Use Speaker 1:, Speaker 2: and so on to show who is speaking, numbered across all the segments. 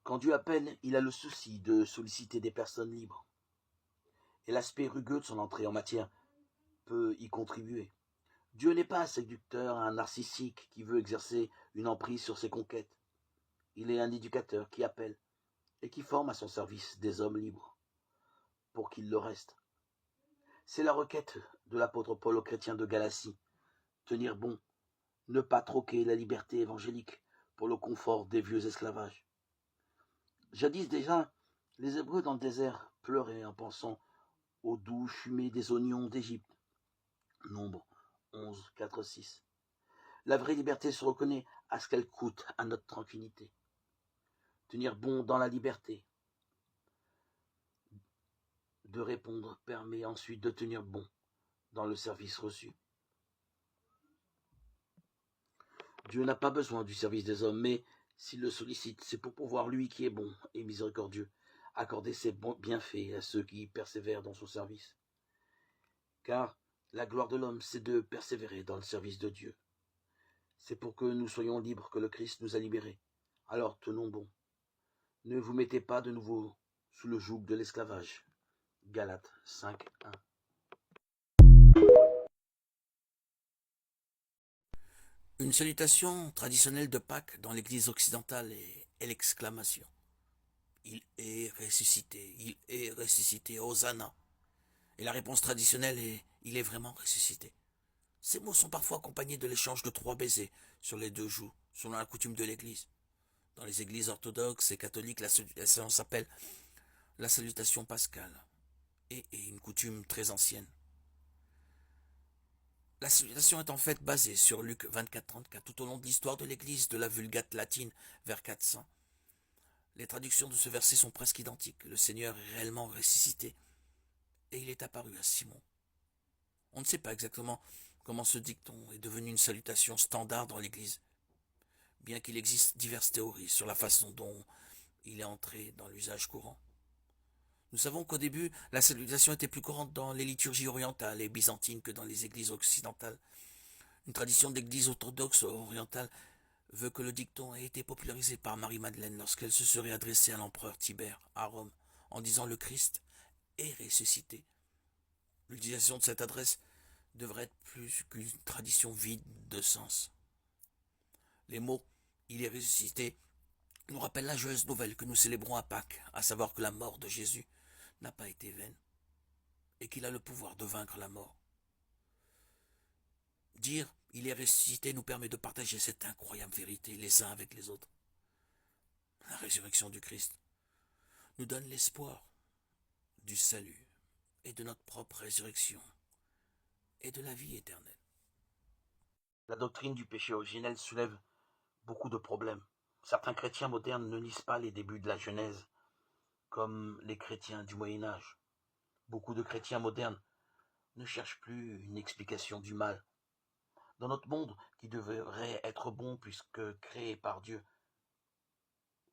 Speaker 1: Quand Dieu appelle, il a le souci de solliciter des personnes libres. Et l'aspect rugueux de son entrée en matière peut y contribuer. Dieu n'est pas un séducteur, un narcissique qui veut exercer une emprise sur ses conquêtes. Il est un éducateur qui appelle et qui forme à son service des hommes libres pour qu'ils le restent. C'est la requête de l'apôtre Paul aux chrétiens de Galatie. Tenir bon, ne pas troquer la liberté évangélique pour le confort des vieux esclavages. Jadis déjà, les Hébreux dans le désert pleuraient en pensant au doux fumet des oignons d'Égypte. Nombre 11, 4, 6. La vraie liberté se reconnaît à ce qu'elle coûte à notre tranquillité. Tenir bon dans la liberté de répondre permet ensuite de tenir bon dans le service reçu. Dieu n'a pas besoin du service des hommes, mais s'il le sollicite, c'est pour pouvoir, lui qui est bon et miséricordieux, accorder ses bienfaits à ceux qui persévèrent dans son service. Car la gloire de l'homme, c'est de persévérer dans le service de Dieu. C'est pour que nous soyons libres que le Christ nous a libérés. Alors tenons bon. Ne vous mettez pas de nouveau sous le joug de l'esclavage. Galates 5, 1. Une salutation traditionnelle de Pâques dans l'Église occidentale est l'exclamation. Il est ressuscité, Hosanna. Et la réponse traditionnelle est il est vraiment ressuscité. Ces mots sont parfois accompagnés de l'échange de 3 baisers sur les 2 joues, selon la coutume de l'Église. Dans les églises orthodoxes et catholiques, la salutation s'appelle la salutation pascale et est une coutume très ancienne. La salutation est en fait basée sur Luc 24-34 tout au long de l'histoire de l'Église de la Vulgate latine vers 400. Les traductions de ce verset sont presque identiques. Le Seigneur est réellement ressuscité et il est apparu à Simon. On ne sait pas exactement comment ce dicton est devenu une salutation standard dans l'Église, bien qu'il existe diverses théories sur la façon dont il est entré dans l'usage courant. Nous savons qu'au début, la salutation était plus courante dans les liturgies orientales et byzantines que dans les églises occidentales. Une tradition d'église orthodoxe orientale veut que le dicton ait été popularisé par Marie-Madeleine lorsqu'elle se serait adressée à l'empereur Tibère à Rome en disant le Christ est ressuscité. L'utilisation de cette adresse devrait être plus qu'une tradition vide de sens. Les mots « il est ressuscité » nous rappellent la joyeuse nouvelle que nous célébrons à Pâques, à savoir que la mort de Jésus n'a pas été vaine et qu'il a le pouvoir de vaincre la mort. Dire « il est ressuscité » nous permet de partager cette incroyable vérité les uns avec les autres. La résurrection du Christ nous donne l'espoir du salut et de notre propre résurrection et de la vie éternelle. La doctrine du péché originel soulève beaucoup de problèmes. Certains chrétiens modernes ne lisent pas les débuts de la Genèse, comme les chrétiens du Moyen-Âge. Beaucoup de chrétiens modernes ne cherchent plus une explication du mal. Dans notre monde qui devrait être bon puisque créé par Dieu,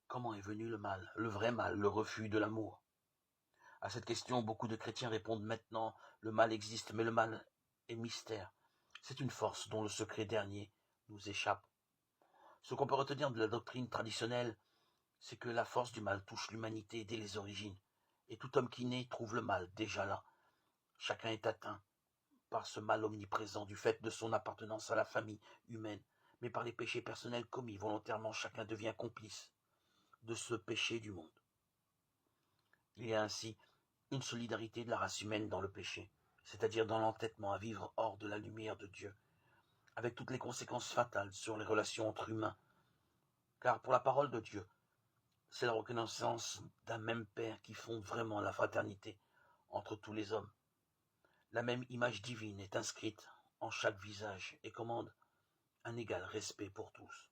Speaker 1: comment est venu le mal, le vrai mal, le refus de l'amour? À cette question, beaucoup de chrétiens répondent maintenant, le mal existe, mais le mal est mystère. C'est une force dont le secret dernier nous échappe. Ce qu'on peut retenir de la doctrine traditionnelle, c'est que la force du mal touche l'humanité dès les origines, et tout homme qui naît trouve le mal déjà là. Chacun est atteint par ce mal omniprésent du fait de son appartenance à la famille humaine, mais par les péchés personnels commis volontairement, chacun devient complice de ce péché du monde. Il y a ainsi une solidarité de la race humaine dans le péché, c'est-à-dire dans l'entêtement à vivre hors de la lumière de Dieu, avec toutes les conséquences fatales sur les relations entre humains. Car pour la parole de Dieu, c'est la reconnaissance d'un même Père qui fonde vraiment la fraternité entre tous les hommes. La même image divine est inscrite en chaque visage et commande un égal respect pour tous.